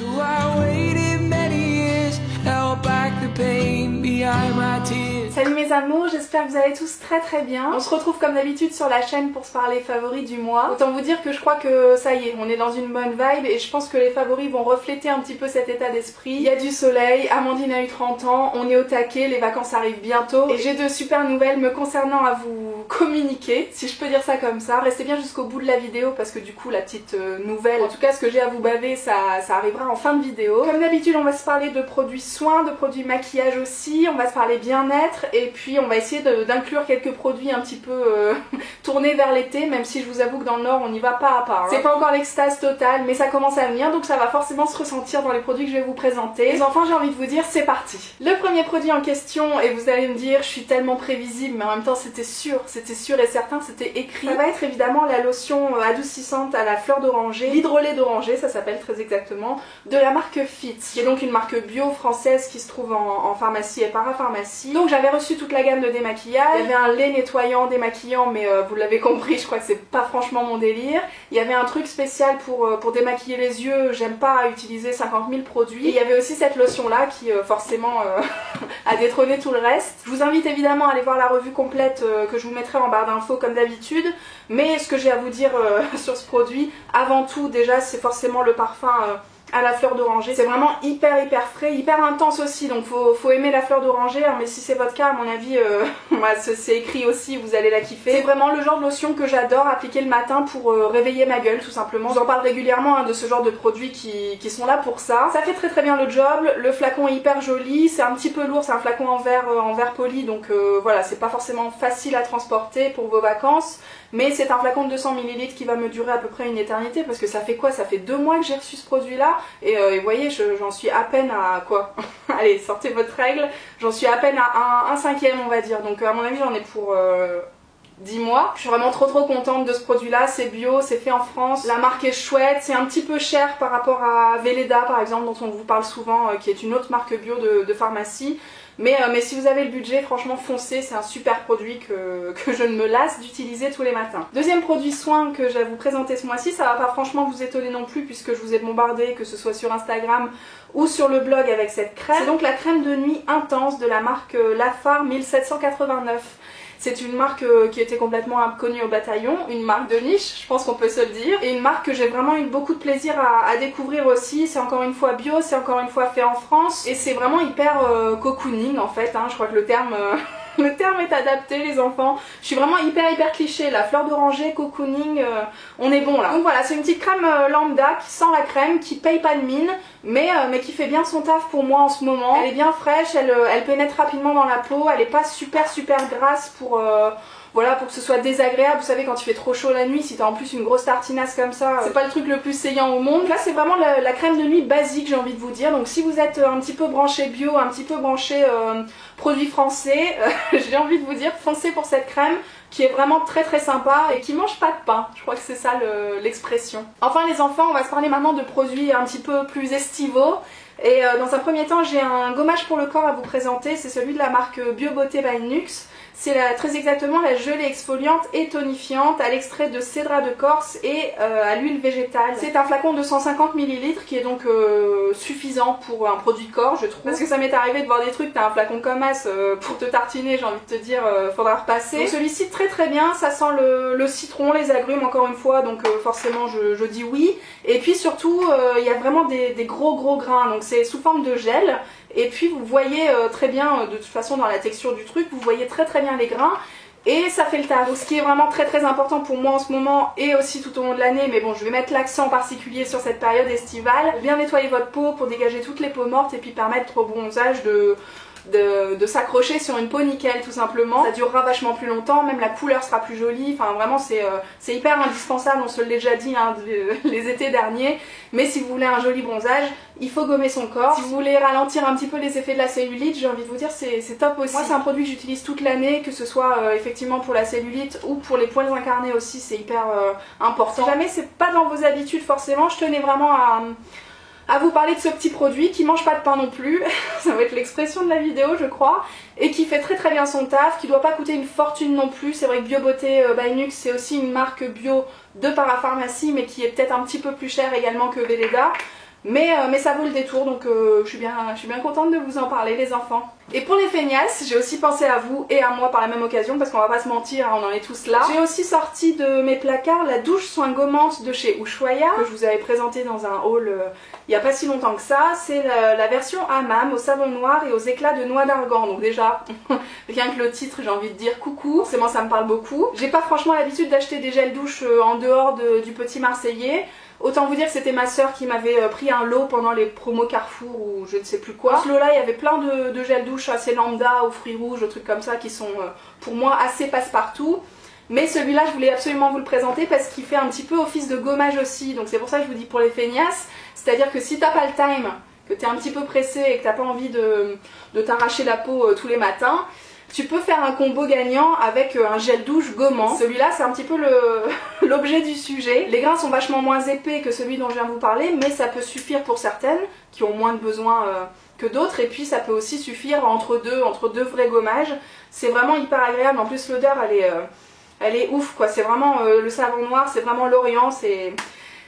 So I waited many years, held back the pain behind my tears. Salut mes amours, j'espère que vous allez tous très bien. On se retrouve comme d'habitude sur la chaîne pour se parler favoris du mois. Autant vous dire que je crois que ça y est, on est dans une bonne vibe et je pense que les favoris vont refléter un petit peu cet état d'esprit. Il y a du soleil, Amandine a eu 30 ans, on est au taquet, les vacances arrivent bientôt et j'ai de super nouvelles me concernant à vous communiquer, si je peux dire ça comme ça. Restez bien jusqu'au bout de la vidéo parce que du coup la petite nouvelle, en tout cas ce que j'ai à vous baver, ça arrivera en fin de vidéo. Comme d'habitude on va se parler de produits soins, de produits maquillage aussi, on va se parler bien-être et puis on va essayer d'inclure quelques produits un petit peu tournés vers l'été, même si je vous avoue que dans le Nord on n'y va pas à pas. Hein. C'est pas encore l'extase totale mais ça commence à venir donc ça va forcément se ressentir dans les produits que je vais vous présenter. Les enfants, j'ai envie de vous dire c'est parti. Le premier produit en question, et vous allez me dire je suis tellement prévisible mais en même temps c'était sûr et certain, c'était écrit. Ça va être évidemment la lotion adoucissante à la fleur d'oranger, l'hydrolait d'oranger, ça s'appelle très exactement, de la marque Fit, qui est donc une marque bio française qui se trouve en pharmacie et parapharmacie. Donc j'avais reçu toute la gamme de démaquillage, il y avait un lait nettoyant, démaquillant, mais vous l'avez compris, je crois que c'est pas franchement mon délire. Il y avait un truc spécial pour démaquiller les yeux, j'aime pas utiliser 50 000 produits. Et il y avait aussi cette lotion là qui forcément a détrôné tout le reste. Je vous invite évidemment à aller voir la revue complète que je vous mettrai en barre d'infos comme d'habitude, mais ce que j'ai à vous dire sur ce produit, avant tout déjà c'est forcément le parfum à la fleur d'oranger. C'est vraiment hyper frais, hyper intense aussi, donc faut aimer la fleur d'oranger, hein, mais si c'est votre cas, à mon avis, c'est écrit aussi, vous allez la kiffer. C'est vraiment le genre de lotion que j'adore appliquer le matin pour réveiller ma gueule tout simplement. Je vous en parle régulièrement hein, de ce genre de produits qui sont là pour ça. Ça fait très bien le job, le flacon est hyper joli, c'est un petit peu lourd, c'est un flacon en verre poli, donc voilà, c'est pas forcément facile à transporter pour vos vacances. Mais c'est un flacon de 200 ml qui va me durer à peu près une éternité parce que ça fait quoi? Ça fait 2 mois que j'ai reçu ce produit là et vous voyez j'en suis à peine à quoi? Allez sortez votre règle, j'en suis à peine à un cinquième on va dire, donc à mon avis j'en ai pour 10 mois. Je suis vraiment trop contente de ce produit là, c'est bio, c'est fait en France, la marque est chouette, c'est un petit peu cher par rapport à Velleda par exemple dont on vous parle souvent qui est une autre marque bio de pharmacie. Mais si vous avez le budget, franchement foncez, c'est un super produit que je ne me lasse d'utiliser tous les matins. Deuxième produit soin que je vais vous présenter ce mois-ci, ça va pas franchement vous étonner non plus puisque je vous ai bombardé, que ce soit sur Instagram ou sur le blog avec cette crème. C'est donc la crème de nuit intense de la marque Lafar 1789. C'est une marque qui était complètement inconnue au bataillon, une marque de niche, je pense qu'on peut se le dire, et une marque que j'ai vraiment eu beaucoup de plaisir à découvrir aussi. C'est encore une fois bio, c'est encore une fois fait en France, et c'est vraiment hyper cocooning en fait, hein. Je crois que le terme... Le terme est adapté les enfants. Je suis vraiment hyper cliché, la fleur d'oranger, cocooning, on est bon là. Donc voilà, c'est une petite crème lambda qui sent la crème, qui paye pas de mine, mais qui fait bien son taf pour moi en ce moment. Elle est bien fraîche, elle pénètre rapidement dans la peau, elle est pas super grasse pour... Voilà, pour que ce soit désagréable, vous savez quand il fait trop chaud la nuit, si t'as en plus une grosse tartinasse comme ça, c'est pas le truc le plus saillant au monde. Là c'est vraiment la crème de nuit basique j'ai envie de vous dire, donc si vous êtes un petit peu branché bio, un petit peu branché produits français, j'ai envie de vous dire foncez pour cette crème qui est vraiment très sympa et qui mange pas de pain, je crois que c'est ça l'expression. Enfin les enfants, on va se parler maintenant de produits un petit peu plus estivaux. Et dans un premier temps j'ai un gommage pour le corps à vous présenter, c'est celui de la marque Bio Beauté by Nux. C'est très exactement la gelée exfoliante et tonifiante à l'extrait de cédra de Corse et à l'huile végétale. C'est un flacon de 150 ml qui est donc suffisant pour un produit corps je trouve. Parce que ça m'est arrivé de voir des trucs, t'as un flacon comme as pour te tartiner, j'ai envie de te dire faudra repasser. Donc celui-ci très bien, ça sent le citron, les agrumes encore une fois, donc forcément je dis oui. Et puis surtout il y a vraiment des gros grains, donc c'est sous forme de gel. Et puis vous voyez très bien, de toute façon dans la texture du truc, vous voyez très bien les grains et ça fait le taf. Donc ce qui est vraiment très important pour moi en ce moment et aussi tout au long de l'année, mais bon je vais mettre l'accent particulier sur cette période estivale, bien nettoyer votre peau pour dégager toutes les peaux mortes et puis permettre au bronzage de s'accrocher sur une peau nickel tout simplement. Ça durera vachement plus longtemps, même la couleur sera plus jolie, enfin vraiment c'est hyper indispensable, on se l'a déjà dit hein, les étés derniers, mais si vous voulez un joli bronzage, il faut gommer son corps. Si vous voulez ralentir un petit peu les effets de la cellulite, j'ai envie de vous dire c'est top aussi. Moi c'est un produit que j'utilise toute l'année, que ce soit effectivement pour la cellulite ou pour les poils incarnés aussi, c'est hyper important. Si jamais c'est pas dans vos habitudes forcément, je tenais vraiment à vous parler de ce petit produit qui mange pas de pain non plus, ça va être l'expression de la vidéo je crois, et qui fait très bien son taf, qui doit pas coûter une fortune non plus. C'est vrai que Bio Beauté by Nux c'est aussi une marque bio de parapharmacie mais qui est peut-être un petit peu plus chère également que Velleda. Mais ça vaut le détour, donc je suis bien contente de vous en parler les enfants. Et pour les feignasses, j'ai aussi pensé à vous et à moi par la même occasion, parce qu'on va pas se mentir, on en est tous là. J'ai aussi sorti de mes placards la douche soin gommante de chez Ushuaïa, que je vous avais présenté dans un haul il y a pas si longtemps que ça. C'est la version hammam au savon noir et aux éclats de noix d'argan. Donc déjà, rien que le titre, j'ai envie de dire coucou, forcément ça me parle beaucoup. J'ai pas franchement l'habitude d'acheter des gels douche en dehors du petit Marseillais. Autant vous dire que c'était ma soeur qui m'avait pris un lot pendant les promos Carrefour ou je ne sais plus quoi. Dans ce lot là il y avait plein de gels douche assez lambda, aux fruits rouges, aux trucs comme ça qui sont pour moi assez passe-partout. Mais celui-là je voulais absolument vous le présenter parce qu'il fait un petit peu office de gommage aussi. Donc c'est pour ça que je vous dis pour les feignasses. C'est à dire que si t'as pas le time, que t'es un petit peu pressé et que t'as pas envie de t'arracher la peau tous les matins, tu peux faire un combo gagnant avec un gel douche gommant. Celui-là c'est un petit peu l'objet du sujet. Les grains sont vachement moins épais que celui dont je viens de vous parler, mais ça peut suffire pour certaines qui ont moins de besoin que d'autres. Et puis ça peut aussi suffire entre deux vrais gommages. C'est vraiment hyper agréable. En plus l'odeur elle est ouf quoi. C'est vraiment le savon noir, c'est vraiment l'Orient,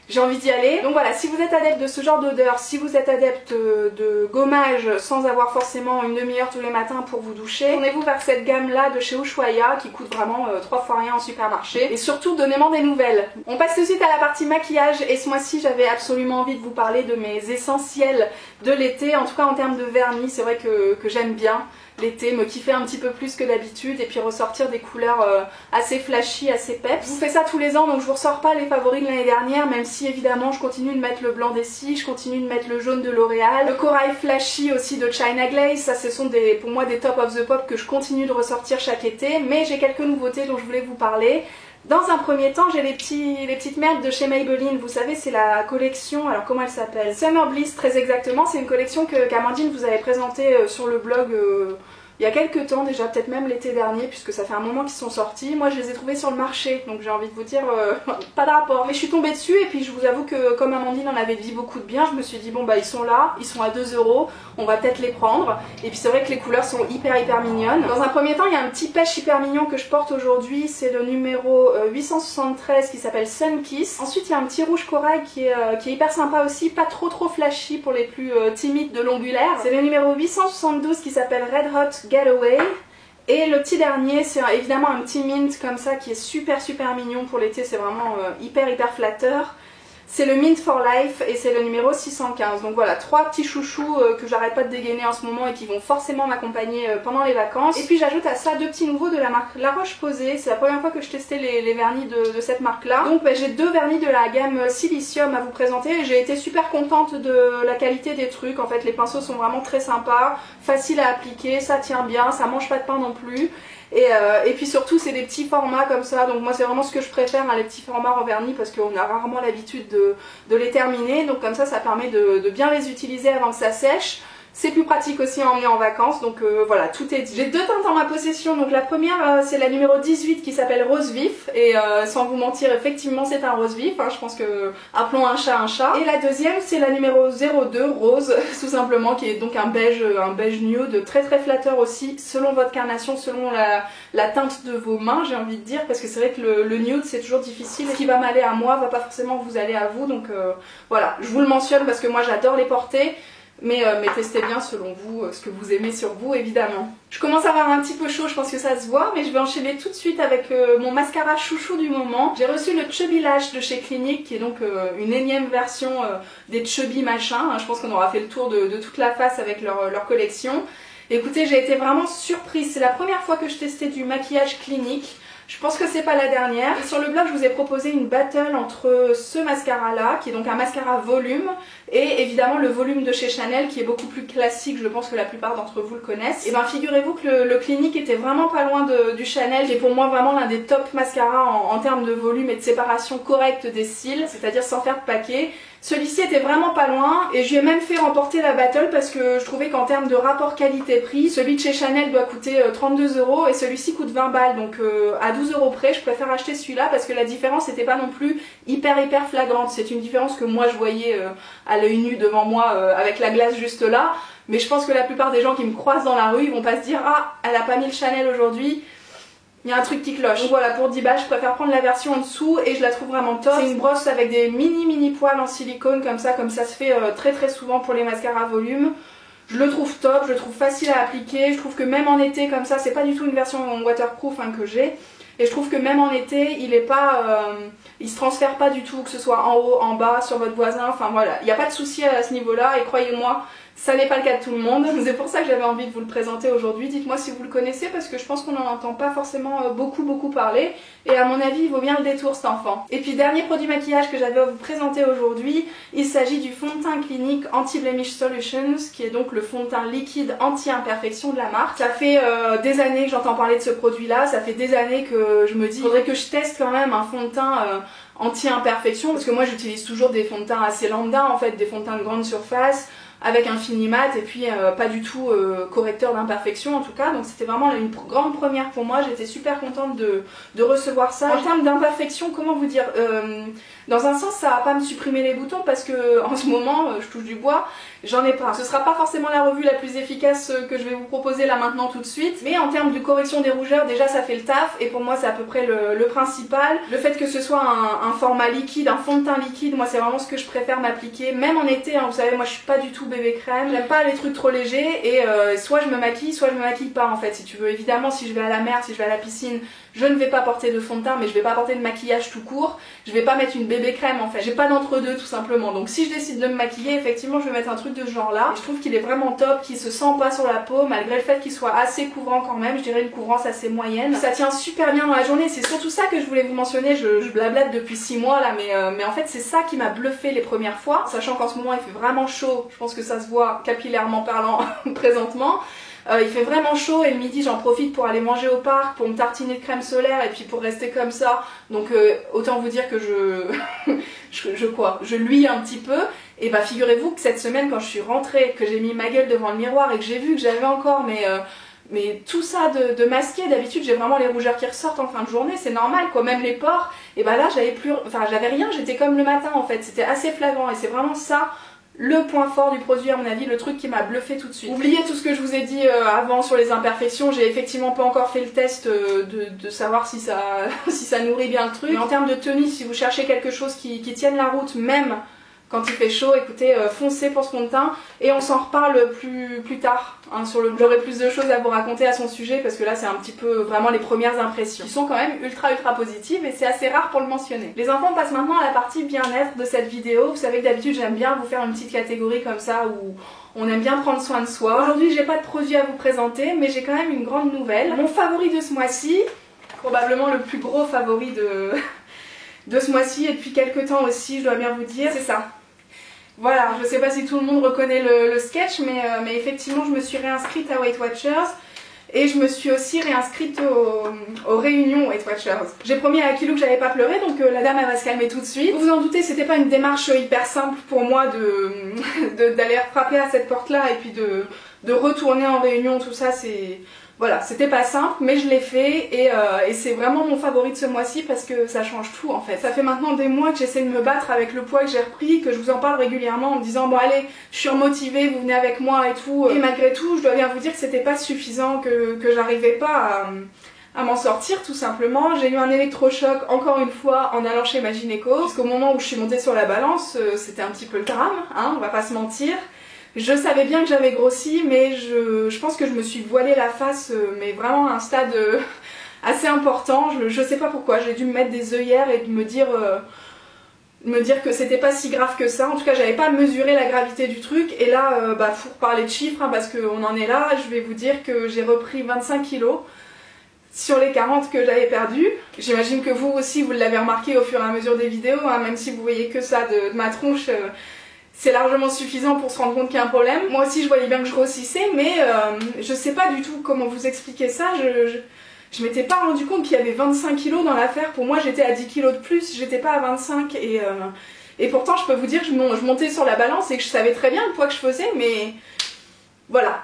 j'ai envie d'y aller. Donc voilà, si vous êtes adepte de ce genre d'odeur, si vous êtes adepte de gommage sans avoir forcément une demi-heure tous les matins pour vous doucher, tournez-vous vers cette gamme-là de chez Ushuaïa qui coûte vraiment 3 fois rien en supermarché. Et surtout, donnez-moi des nouvelles. On passe tout de suite à la partie maquillage et ce mois-ci, j'avais absolument envie de vous parler de mes essentiels de l'été, en tout cas en termes de vernis. C'est vrai que j'aime bien l'été, me kiffer un petit peu plus que d'habitude et puis ressortir des couleurs assez flashy, assez peps. Je vous fais ça tous les ans donc je vous ressors pas les favoris de l'année dernière, même si évidemment je continue de mettre le blanc d'Essie, je continue de mettre le jaune de L'Oréal, le corail flashy aussi de China Glaze. Ça ce sont pour moi des top of the pop que je continue de ressortir chaque été, mais j'ai quelques nouveautés dont je voulais vous parler. Dans un premier temps, j'ai les petites merdes de chez Maybelline. Vous savez, c'est la collection, alors comment elle s'appelle? Summer Bliss, très exactement. C'est une collection qu'Amandine vous avait présentée sur le blog il y a quelques temps déjà, peut-être même l'été dernier, puisque ça fait un moment qu'ils sont sortis. Moi, je les ai trouvés sur le marché, donc j'ai envie de vous dire, pas de rapport. Mais je suis tombée dessus, et puis je vous avoue que comme Amandine en avait dit beaucoup de bien, je me suis dit, bon bah ils sont là, ils sont à 2 €, on va peut-être les prendre. Et puis c'est vrai que les couleurs sont hyper mignonnes. Dans un premier temps, il y a un petit pêche hyper mignon que je porte aujourd'hui, c'est le numéro 873 qui s'appelle Sun Kiss. Ensuite, il y a un petit rouge corail qui est hyper sympa aussi, pas trop flashy pour les plus timides de l'ongulaire. C'est le numéro 872 qui s'appelle Red Hot Getaway. Et le petit dernier, c'est évidemment un petit mint comme ça qui est super mignon pour l'été, c'est vraiment hyper flatteur. C'est le Mint for Life et c'est le numéro 615. Donc voilà, 3 petits chouchous que j'arrête pas de dégainer en ce moment et qui vont forcément m'accompagner pendant les vacances. Et puis j'ajoute à ça 2 petits nouveaux de la marque La Roche-Posay. C'est la première fois que je testais les vernis de cette marque-là. Donc j'ai 2 vernis de la gamme Silicium à vous présenter. Et j'ai été super contente de la qualité des trucs. En fait, les pinceaux sont vraiment très sympas, faciles à appliquer, ça tient bien, ça mange pas de pain non plus. Et puis surtout c'est des petits formats comme ça, donc moi c'est vraiment ce que je préfère, hein, les petits formats en vernis, parce qu'on a rarement l'habitude de les terminer, donc comme ça permet de bien les utiliser avant que ça sèche. C'est plus pratique aussi à emmener en vacances, donc voilà, tout est dit. J'ai 2 teintes en ma possession, donc la première c'est la numéro 18 qui s'appelle Rose Vif, et sans vous mentir, effectivement c'est un rose vif, hein, je pense que appelons un chat un chat. Et la deuxième c'est la numéro 02, Rose, tout simplement, qui est donc un beige nude, très flatteur aussi, selon votre carnation, selon la teinte de vos mains, j'ai envie de dire, parce que c'est vrai que le nude c'est toujours difficile, ce qui va m'aller à moi va pas forcément vous aller à vous, donc voilà, je vous le mentionne parce que moi j'adore les porter. Mais testez bien selon vous ce que vous aimez sur vous évidemment. Je commence à avoir un petit peu chaud, je pense que ça se voit, mais je vais enchaîner tout de suite avec mon mascara chouchou du moment. J'ai reçu le Chubby Lash de chez Clinique, qui est donc une énième version des Chubby machin. Hein, je pense qu'on aura fait le tour de toute la face avec leur collection. Écoutez, j'ai été vraiment surprise, c'est la première fois que je testais du maquillage Clinique. Je pense que c'est pas la dernière. Et sur le blog, je vous ai proposé une battle entre ce mascara là, qui est donc un mascara volume, et évidemment le volume de chez Chanel, qui est beaucoup plus classique, je pense que la plupart d'entre vous le connaissent. Et bien figurez-vous que le Clinique était vraiment pas loin du Chanel, qui est pour moi vraiment l'un des top mascaras en termes de volume et de séparation correcte des cils, c'est-à-dire sans faire de paquet. Celui-ci était vraiment pas loin et je lui ai même fait remporter la battle parce que je trouvais qu'en termes de rapport qualité-prix, celui de chez Chanel doit coûter 32 € et celui-ci coûte 20 balles, donc à 12 € près, je préfère acheter celui-là parce que la différence n'était pas non plus hyper flagrante. C'est une différence que moi je voyais à l'œil nu devant moi avec la glace juste là, mais je pense que la plupart des gens qui me croisent dans la rue, ils vont pas se dire ah, elle a pas mis le Chanel aujourd'hui. Il y a un truc qui cloche. Donc voilà, pour 10 balles, je préfère prendre la version en dessous et je la trouve vraiment top. C'est une brosse avec des mini poils en silicone comme ça se fait très souvent pour les mascaras à volume. Je le trouve top, je le trouve facile à appliquer, je trouve que même en été comme ça, c'est pas du tout une version waterproof hein, que j'ai. Et je trouve que même en été, il se transfère pas du tout, que ce soit en haut, en bas, sur votre voisin, enfin voilà. Il n'y a pas de souci à ce niveau-là et croyez-moi, ça n'est pas le cas de tout le monde. C'est pour ça que j'avais envie de vous le présenter aujourd'hui. Dites-moi si vous le connaissez parce que je pense qu'on n'en entend pas forcément beaucoup parler. Et à mon avis, il vaut bien le détour cet enfant. Et puis dernier produit maquillage que j'avais à vous présenter aujourd'hui, il s'agit du fond de teint clinique Anti-Blemish Solutions, qui est donc le fond de teint liquide anti-imperfection de la marque. Ça fait des années que j'entends parler de ce produit-là, ça fait des années que je me dis, il faudrait que je teste quand même un fond de teint anti-imperfection, parce que moi j'utilise toujours des fonds de teint assez lambda en fait, des fonds de teint de grande surface, avec un fini mat et puis pas du tout correcteur d'imperfection en tout cas, donc c'était vraiment une grande première pour moi, j'étais super contente de recevoir ça. En termes d'imperfection, comment vous dire, dans un sens ça va pas me supprimer les boutons parce que en ce moment, je touche du bois, j'en ai pas. Ce sera pas forcément la revue la plus efficace que je vais vous proposer là maintenant tout de suite, mais en termes de correction des rougeurs déjà ça fait le taf et pour moi c'est à peu près le principal. Le fait que ce soit un format liquide, un fond de teint liquide, moi c'est vraiment ce que je préfère m'appliquer, même en été, hein, vous savez moi je suis pas du tout bébé crème, j'aime pas les trucs trop légers et soit je me maquille pas en fait si tu veux. Évidemment si je vais à la mer, si je vais à la piscine, je ne vais pas porter de fond de teint mais je vais pas porter de maquillage tout court, je vais pas mettre une bébé crème en fait, j'ai pas d'entre-deux tout simplement, donc si je décide de me maquiller effectivement je vais mettre un truc de ce genre là. Et je trouve qu'il est vraiment top, qu'il se sent pas sur la peau malgré le fait qu'il soit assez couvrant quand même, je dirais une couvrance assez moyenne. Ça tient super bien dans la journée, c'est surtout ça que je voulais vous mentionner, je blablate depuis 6 mois là mais en fait c'est ça qui m'a bluffé les premières fois, sachant qu'en ce moment il fait vraiment chaud, je pense que ça se voit capillairement parlant présentement. Il fait vraiment chaud et le midi j'en profite pour aller manger au parc, pour me tartiner de crème solaire et puis pour rester comme ça. Donc autant vous dire que je luis un petit peu. Et bah figurez-vous que cette semaine quand je suis rentrée, que j'ai mis ma gueule devant le miroir et que j'ai vu que j'avais encore mais tout ça de masquer, d'habitude j'ai vraiment les rougeurs qui ressortent en fin de journée, c'est normal quoi, même les pores. Et bah là j'avais rien, j'étais comme le matin en fait, c'était assez flagrant et c'est vraiment ça le point fort du produit à mon avis, le truc qui m'a bluffé tout de suite. Oubliez tout ce que je vous ai dit avant sur les imperfections, j'ai effectivement pas encore fait le test de savoir si ça nourrit bien le truc. Mais en termes de tenue, si vous cherchez quelque chose qui tienne la route même quand il fait chaud, écoutez, foncez pour ce fond de teint et on s'en reparle plus tard. Hein, j'aurai plus de choses à vous raconter à son sujet parce que là c'est un petit peu vraiment les premières impressions qui sont quand même ultra positives et c'est assez rare pour le mentionner. Les enfants, on passe maintenant à la partie bien-être de cette vidéo. Vous savez que d'habitude j'aime bien vous faire une petite catégorie comme ça où on aime bien prendre soin de soi. Aujourd'hui j'ai pas de produit à vous présenter mais j'ai quand même une grande nouvelle. Mon favori de ce mois-ci, probablement le plus gros favori de ce mois-ci et depuis quelques temps aussi je dois bien vous dire, c'est ça. Voilà, je sais pas si tout le monde reconnaît le sketch mais effectivement je me suis réinscrite à Weight Watchers et je me suis aussi réinscrite aux réunions Weight Watchers. J'ai promis à Akilou que j'allais pas pleurer donc la dame elle va se calmer tout de suite. Vous vous en doutez, c'était pas une démarche hyper simple pour moi d'aller frapper à cette porte là et puis de retourner en réunion, tout ça c'est... Voilà, c'était pas simple, mais je l'ai fait et c'est vraiment mon favori de ce mois-ci parce que ça change tout en fait. Ça fait maintenant des mois que j'essaie de me battre avec le poids que j'ai repris, que je vous en parle régulièrement en me disant bon allez, je suis remotivée, vous venez avec moi et tout. Et malgré tout, je dois bien vous dire que c'était pas suffisant, que j'arrivais pas à m'en sortir tout simplement. J'ai eu un électrochoc encore une fois en allant chez ma gynéco, parce qu'au moment où je suis montée sur la balance, c'était un petit peu le drame, hein, on va pas se mentir. Je savais bien que j'avais grossi, mais je pense que je me suis voilée la face, mais vraiment à un stade assez important. Je sais pas pourquoi, j'ai dû me mettre des œillères et me dire que c'était pas si grave que ça. En tout cas, j'avais pas mesuré la gravité du truc. Et là, pour parler de chiffres, hein, parce qu'on en est là, je vais vous dire que j'ai repris 25 kilos sur les 40 que j'avais perdus. J'imagine que vous aussi, vous l'avez remarqué au fur et à mesure des vidéos, hein, même si vous voyez que ça de ma tronche. C'est largement suffisant pour se rendre compte qu'il y a un problème. Moi aussi je voyais bien que je grossissais mais je sais pas du tout comment vous expliquer ça. Je m'étais pas rendu compte qu'il y avait 25 kilos dans l'affaire. Pour moi j'étais à 10 kilos de plus, j'étais pas à 25 et pourtant je peux vous dire que je montais sur la balance et que je savais très bien le poids que je faisais mais voilà,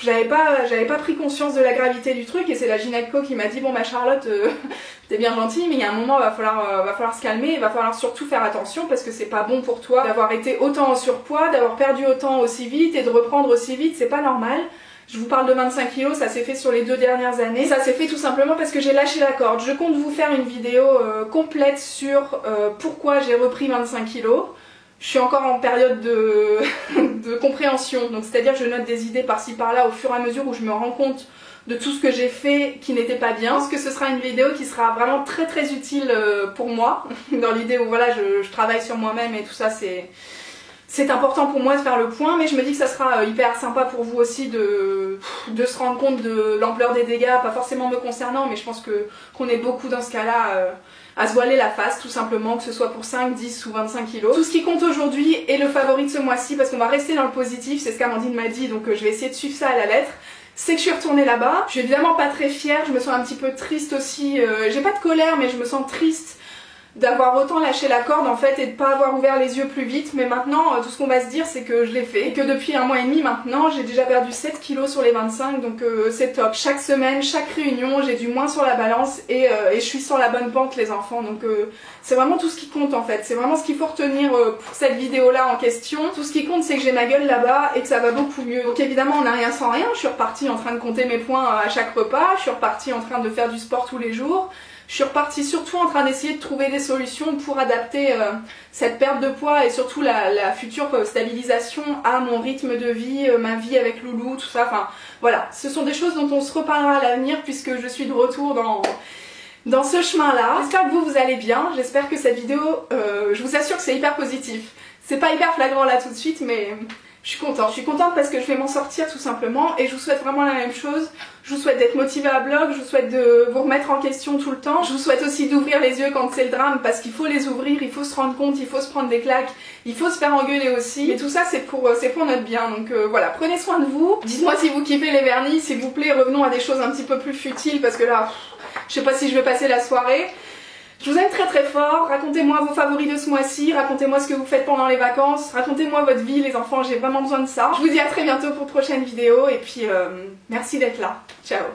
j'avais pas pris conscience de la gravité du truc et c'est la gynéco qui m'a dit bon bah Charlotte t'es bien gentille mais il y a un moment va falloir se calmer, il va falloir surtout faire attention parce que c'est pas bon pour toi d'avoir été autant en surpoids, d'avoir perdu autant aussi vite et de reprendre aussi vite, c'est pas normal. Je vous parle de 25 kg, ça s'est fait sur les 2 dernières années. Ça s'est fait tout simplement parce que j'ai lâché la corde. Je compte vous faire une vidéo complète sur pourquoi j'ai repris 25 kg. Je suis encore en période de compréhension, donc c'est-à-dire que je note des idées par-ci par-là au fur et à mesure où je me rends compte de tout ce que j'ai fait qui n'était pas bien. Je pense que ce sera une vidéo qui sera vraiment très très utile pour moi, dans l'idée où voilà, je travaille sur moi-même et tout ça, c'est important pour moi de faire le point, mais je me dis que ça sera hyper sympa pour vous aussi de se rendre compte de l'ampleur des dégâts, pas forcément me concernant, mais je pense qu'on est beaucoup dans ce cas-là à se voiler la face tout simplement, que ce soit pour 5, 10 ou 25 kilos. Tout ce qui compte aujourd'hui est le favori de ce mois-ci, parce qu'on va rester dans le positif, c'est ce qu'Amandine m'a dit, donc je vais essayer de suivre ça à la lettre. C'est que je suis retournée là-bas, je suis évidemment pas très fière, je me sens un petit peu triste aussi, j'ai pas de colère mais je me sens triste d'avoir autant lâché la corde en fait et de pas avoir ouvert les yeux plus vite, mais maintenant tout ce qu'on va se dire c'est que je l'ai fait et que depuis 1 mois et demi maintenant j'ai déjà perdu 7 kilos sur les 25, donc c'est top. Chaque semaine, chaque réunion j'ai du moins sur la balance et je suis sur la bonne pente les enfants, donc c'est vraiment tout ce qui compte en fait, c'est vraiment ce qu'il faut retenir pour cette vidéo là en question. Tout ce qui compte c'est que j'ai ma gueule là-bas et que ça va beaucoup mieux, donc évidemment on n'a rien sans rien, je suis repartie en train de compter mes points à chaque repas, je suis repartie en train de faire du sport tous les jours. Je suis repartie surtout en train d'essayer de trouver des solutions pour adapter cette perte de poids et surtout la future stabilisation à mon rythme de vie, ma vie avec Loulou, tout ça. Enfin voilà, ce sont des choses dont on se reparlera à l'avenir puisque je suis de retour dans ce chemin-là. J'espère que vous allez bien, j'espère que cette vidéo, je vous assure que c'est hyper positif. C'est pas hyper flagrant là tout de suite, mais je suis contente parce que je vais m'en sortir tout simplement et je vous souhaite vraiment la même chose. Je vous souhaite d'être motivé à blog, je vous souhaite de vous remettre en question tout le temps. Je vous souhaite aussi d'ouvrir les yeux quand c'est le drame parce qu'il faut les ouvrir, il faut se rendre compte, il faut se prendre des claques, il faut se faire engueuler aussi. Et tout ça c'est pour notre bien, donc voilà, prenez soin de vous. Dites-moi si vous kiffez les vernis, s'il vous plaît, revenons à des choses un petit peu plus futiles parce que là, je sais pas si je vais passer la soirée. Je vous aime très très fort, racontez-moi vos favoris de ce mois-ci, racontez-moi ce que vous faites pendant les vacances, racontez-moi votre vie les enfants, j'ai vraiment besoin de ça. Je vous dis à très bientôt pour de prochaines vidéos et puis merci d'être là. Ciao.